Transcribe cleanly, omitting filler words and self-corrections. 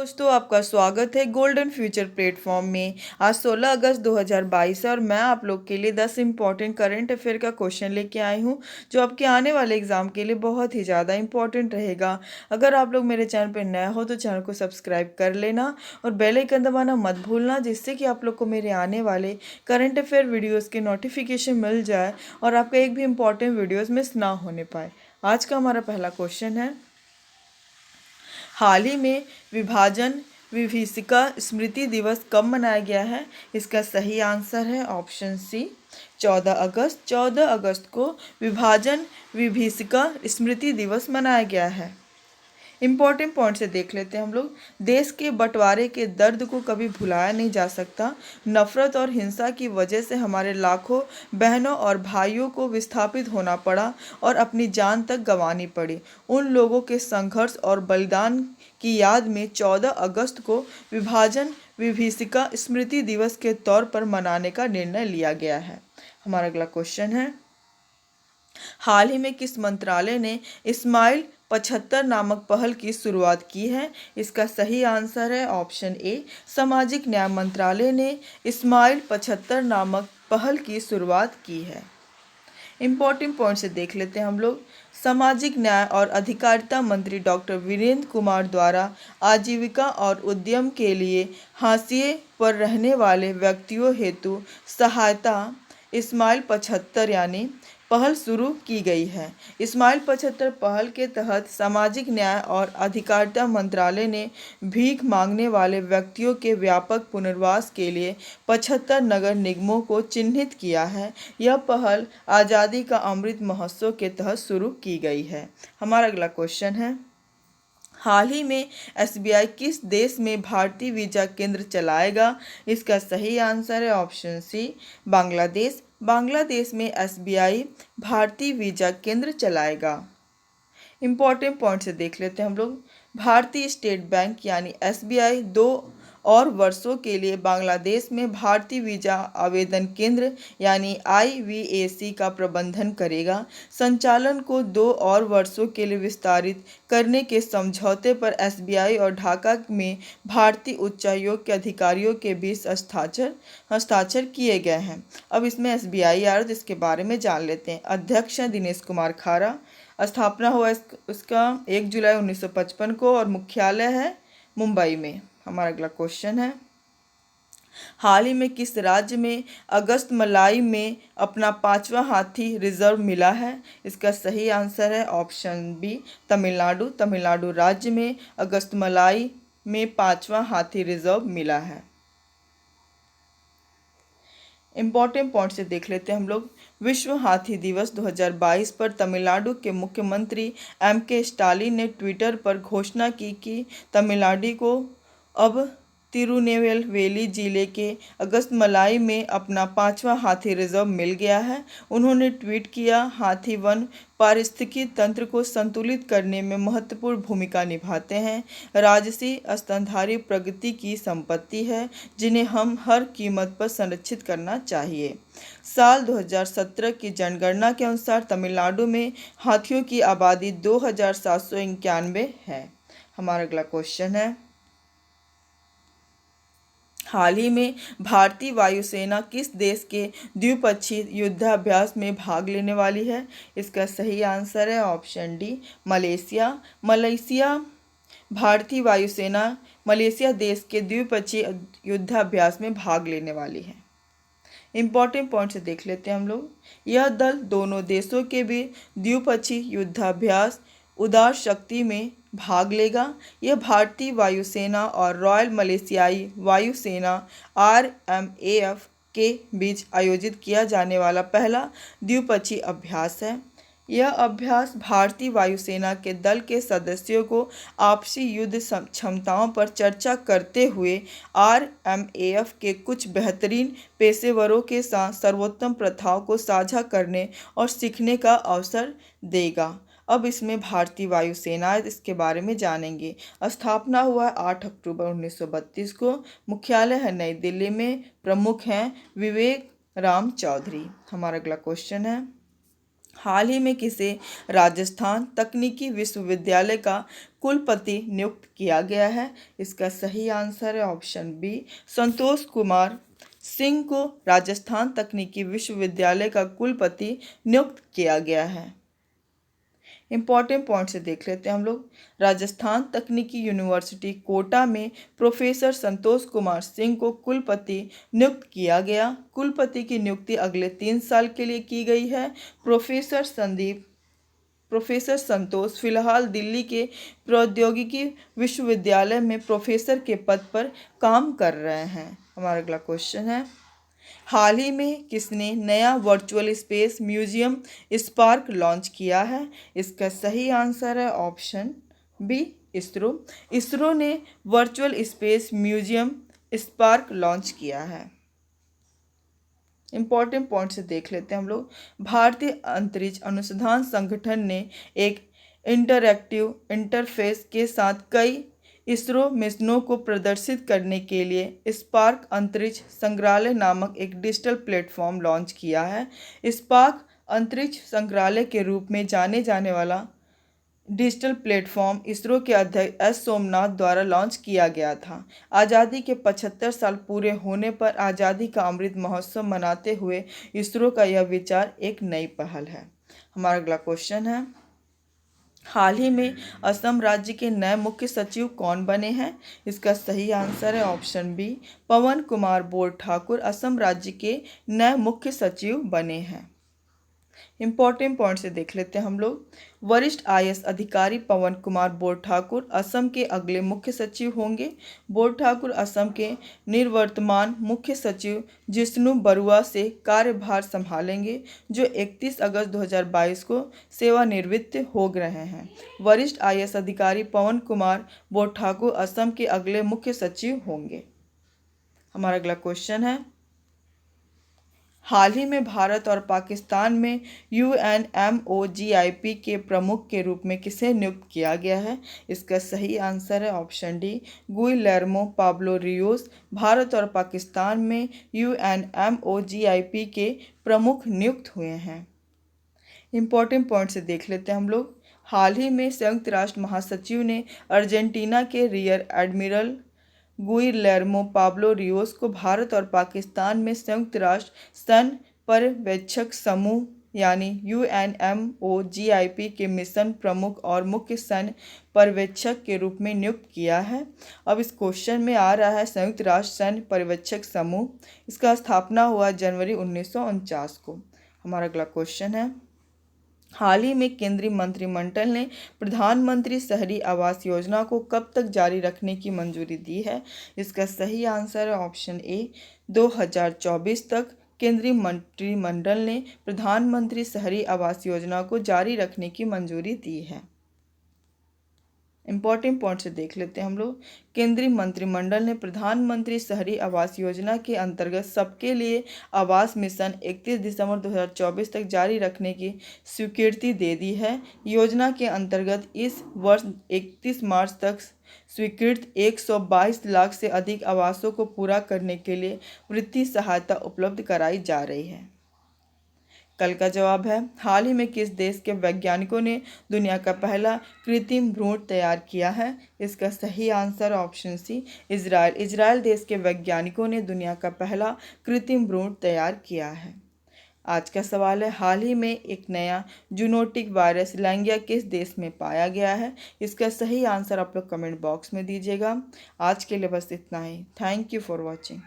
दोस्तों, आपका स्वागत है गोल्डन फ्यूचर प्लेटफॉर्म में। आज 16 अगस्त 2022 है और मैं आप लोग के लिए 10 इंपॉर्टेंट करंट अफेयर का क्वेश्चन लेके आई हूँ जो आपके आने वाले एग्जाम के लिए बहुत ही ज़्यादा इंपॉर्टेंट रहेगा। अगर आप लोग मेरे चैनल पर नया हो तो चैनल को सब्सक्राइब कर लेना और बेल आइकन दबाना मत भूलना, जिससे कि आप लोग को मेरे आने वाले करंट अफेयर वीडियोज़ के नोटिफिकेशन मिल जाए और आपका एक भी इंपॉर्टेंट वीडियोज़ मिस ना होने पाए। आज का हमारा पहला क्वेश्चन है, हाल ही में विभाजन विभीषिका स्मृति दिवस कब मनाया गया है? इसका सही आंसर है ऑप्शन सी 14 अगस्त। 14 अगस्त को विभाजन विभीषिका स्मृति दिवस मनाया गया है। इम्पॉर्टेंट पॉइंट से देख लेते हैं हम लोग। देश के बंटवारे के दर्द को कभी भुलाया नहीं जा सकता। नफरत और हिंसा की वजह से हमारे लाखों बहनों और भाइयों को विस्थापित होना पड़ा और अपनी जान तक गंवानी पड़ी। उन लोगों के संघर्ष और बलिदान की याद में 14 अगस्त को विभाजन विभीषिका स्मृति दिवस के तौर पर मनाने का निर्णय लिया गया है। हमारा अगला क्वेश्चन है, हाल ही में किस मंत्रालय ने स्माइल 75 नामक पहल की शुरुआत की है? इसका सही आंसर है ऑप्शन ए सामाजिक न्याय मंत्रालय ने स्माइल 75 नामक पहल की शुरुआत की है। इम्पोर्टेंट पॉइंट से देख लेते हैं हम लोग। सामाजिक न्याय और अधिकारिता मंत्री डॉक्टर वीरेंद्र कुमार द्वारा आजीविका और उद्यम के लिए हाशिए पर रहने वाले व्यक्तियों हेतु सहायता स्माइल 75 यानी पहल शुरू की गई है। स्माइल 75 पहल के तहत सामाजिक न्याय और अधिकारिता मंत्रालय ने भीख मांगने वाले व्यक्तियों के व्यापक पुनर्वास के लिए 75 नगर निगमों को चिन्हित किया है। यह पहल आज़ादी का अमृत महोत्सव के तहत शुरू की गई है। हमारा अगला क्वेश्चन है, हाल ही में एसबीआई किस देश में भारतीय वीजा केंद्र चलाएगा? इसका सही आंसर है ऑप्शन सी बांग्लादेश। बांग्लादेश में एसबीआई भारतीय वीजा केंद्र चलाएगा। इम्पॉर्टेंट पॉइंट से देख लेते हैं हम लोग। भारतीय स्टेट बैंक यानी एसबीआई 2 और वर्षों के लिए बांग्लादेश में भारतीय वीजा आवेदन केंद्र यानी आईवीएसी का प्रबंधन करेगा। संचालन को 2 और वर्षों के लिए विस्तारित करने के समझौते पर एसबीआई और ढाका में भारतीय उच्चायोग के अधिकारियों के बीच हस्ताक्षर किए गए हैं। अब इसमें एसबीआई आ रहा है, इसके बारे में जान लेते हैं। अध्यक्ष हैं दिनेश कुमार खारा। स्थापना हुआ इसका 1 जुलाई 1955 को और मुख्यालय है मुंबई में। हमारा अगला क्वेश्चन है, हाल ही में किस राज्य में अगस्त मलाई में अपना 5वां हाथी रिजर्व मिला है? इसका सही आंसर है ऑप्शन बी तमिलनाडु। तमिलनाडु राज्य में अगस्त मलाई में 5वां हाथी रिजर्व मिला है। इम्पॉर्टेंट पॉइंट से देख लेते हैं हम लोग। विश्व हाथी दिवस 2022 पर तमिलनाडु के मुख्यमंत्री एम.के. स्टालिन ने ट्विटर पर घोषणा की कि तमिलनाडु को अब तिरुनेलवेली जिले के अगस्तमलाई में अपना 5वां हाथी रिजर्व मिल गया है। उन्होंने ट्वीट किया, हाथी वन पारिस्थितिकी तंत्र को संतुलित करने में महत्वपूर्ण भूमिका निभाते हैं। राजसी स्तनधारी प्रगति की संपत्ति है जिन्हें हम हर कीमत पर संरक्षित करना चाहिए। साल 2017 की जनगणना के अनुसार तमिलनाडु में हाथियों की आबादी 2791 है। हमारा अगला क्वेश्चन है, हाल ही में भारतीय वायुसेना किस देश के द्विपक्षीय युद्धाभ्यास में भाग लेने वाली है? इसका सही आंसर है ऑप्शन डी मलेशिया। भारतीय वायुसेना मलेशिया देश के द्विपक्षीय युद्धाभ्यास में भाग लेने वाली है। इम्पॉर्टेंट पॉइंट से देख लेते हैं हम लोग। यह दल दोनों देशों के बीच द्विपक्षीय युद्धाभ्यास उदार शक्ति में भाग लेगा। यह भारतीय वायुसेना और रॉयल मलेशियाई वायुसेना आरएमएएफ के बीच आयोजित किया जाने वाला पहला द्विपक्षीय अभ्यास है। यह अभ्यास भारतीय वायुसेना के दल के सदस्यों को आपसी युद्ध क्षमताओं पर चर्चा करते हुए आरएमएएफ के कुछ बेहतरीन पेशेवरों के साथ सर्वोत्तम प्रथाओं को साझा करने और सीखने का अवसर देगा। अब इसमें भारतीय वायुसेना इसके बारे में जानेंगे। स्थापना हुआ 8 अक्टूबर 1932 को। मुख्यालय है नई दिल्ली में। प्रमुख हैं विवेक राम चौधरी। हमारा अगला क्वेश्चन है, हाल ही में किसे राजस्थान तकनीकी विश्वविद्यालय का कुलपति नियुक्त किया गया है? इसका सही आंसर है ऑप्शन बी, संतोष कुमार सिंह को राजस्थान तकनीकी विश्वविद्यालय का कुलपति नियुक्त किया गया है। इंपॉर्टेंट पॉइंट से देख लेते हैं हम लोग। राजस्थान तकनीकी यूनिवर्सिटी कोटा में प्रोफेसर संतोष कुमार सिंह को कुलपति नियुक्त किया गया। कुलपति की नियुक्ति अगले 3 साल के लिए की गई है। प्रोफेसर संतोष फिलहाल दिल्ली के प्रौद्योगिकी विश्वविद्यालय में प्रोफेसर के पद पर काम कर रहे हैं। हमारा अगला क्वेश्चन है, हाल ही में किसने नया virtual space museum spark launch किया है? इसका सही आंसर है ऑप्शन बी, इसरो। इसरो ने virtual space museum spark launch किया है। इंपॉर्टेंट पॉइंट से देख लेते हैं हम लोग। भारतीय अंतरिक्ष अनुसंधान संगठन ने एक इंटरैक्टिव इंटरफेस के साथ कई इसरो मिशनों को प्रदर्शित करने के लिए स्पार्क अंतरिक्ष संग्रहालय नामक एक डिजिटल प्लेटफॉर्म लॉन्च किया है। स्पार्क अंतरिक्ष संग्रहालय के रूप में जाने जाने वाला डिजिटल प्लेटफॉर्म इसरो के अध्यक्ष एस सोमनाथ द्वारा लॉन्च किया गया था। आज़ादी के 75 साल पूरे होने पर आज़ादी का अमृत महोत्सव मनाते हुए इसरो का यह विचार एक नई पहल है। हमारा अगला क्वेश्चन है, हाल ही में असम राज्य के नए मुख्य सचिव कौन बने हैं? इसका सही आंसर है ऑप्शन बी, पवन कुमार बोर ठाकुर असम राज्य के नए मुख्य सचिव बने हैं। इंपॉर्टेंट पॉइंट से देख लेते हैं हम लोग। वरिष्ठ आईएएस अधिकारी पवन कुमार बोर ठाकुर असम के अगले मुख्य सचिव होंगे। बोर ठाकुर असम के निवर्तमान मुख्य सचिव जिष्णु बरुआ से कार्यभार संभालेंगे, जो 31 अगस्त 2022 को सेवानिवृत्त हो रहे हैं। वरिष्ठ आईएएस अधिकारी पवन कुमार बोर ठाकुर असम के अगले मुख्य सचिव होंगे। हमारा अगला क्वेश्चन है, हाल ही में भारत और पाकिस्तान में UNMOGIP के प्रमुख के रूप में किसे नियुक्त किया गया है? इसका सही आंसर है option D, Guillermo Pablo Rios Bharat और पाकिस्तान में UNMOGIP के प्रमुख नियुक्त हुए हैं। इंपॉर्टेंट पॉइंट से देख लेते हैं हम लोग। हाल ही में संयुक्त राष्ट्र महासचिव ने अर्जेंटीना के rear admiral Guillermo Pablo Rios को भारत और पाकिस्तान में संयुक्त राष्ट्र सैन्य पर्यवेक्षक समूह यानी UNMOGIP के मिशन प्रमुख और मुख्य सैन्य पर्यवेक्षक के रूप में नियुक्त किया है। अब इस क्वेश्चन में आ रहा है संयुक्त राष्ट्र सैन्य पर्यवेक्षक समूह, इसका स्थापना हुआ जनवरी 1949 को। हमारा अगला क्वेश्चन है, हाल ही में केंद्रीय मंत्रिमंडल ने प्रधानमंत्री शहरी आवास योजना को कब तक जारी रखने की मंजूरी दी है? इसका सही आंसर है ऑप्शन ए, 2024 तक केंद्रीय मंत्रिमंडल ने प्रधानमंत्री शहरी आवास योजना को जारी रखने की मंजूरी दी है। इंपॉर्टेंट पॉइंट से देख लेते हैं हम लोग। केंद्रीय मंत्रिमंडल ने प्रधानमंत्री शहरी आवास योजना के अंतर्गत सबके लिए आवास मिशन 31 दिसंबर 2024 तक जारी रखने की स्वीकृति दे दी है। योजना के अंतर्गत इस वर्ष 31 मार्च तक स्वीकृत 122 लाख से अधिक आवासों को पूरा करने के लिए वित्तीय सहायता उपलब्ध कराई जा रही है। कल का जवाब है, हाल ही में किस देश के वैज्ञानिकों ने दुनिया का पहला कृत्रिम भ्रूण तैयार किया है? इसका सही answer option C, Israel. Israel देश के वैज्ञानिकों ने दुनिया का पहला कृत्रिम भ्रूण तैयार किया है। आज का सवाल है, हाल ही में एक नया जूनोटिक वायरस लैंगिया किस देश में पाया गया है? इसका सही आंसर आप लोग कमेंट बॉक्स में दीजिएगा। आज के लिए बस इतना ही। Thank you for watching.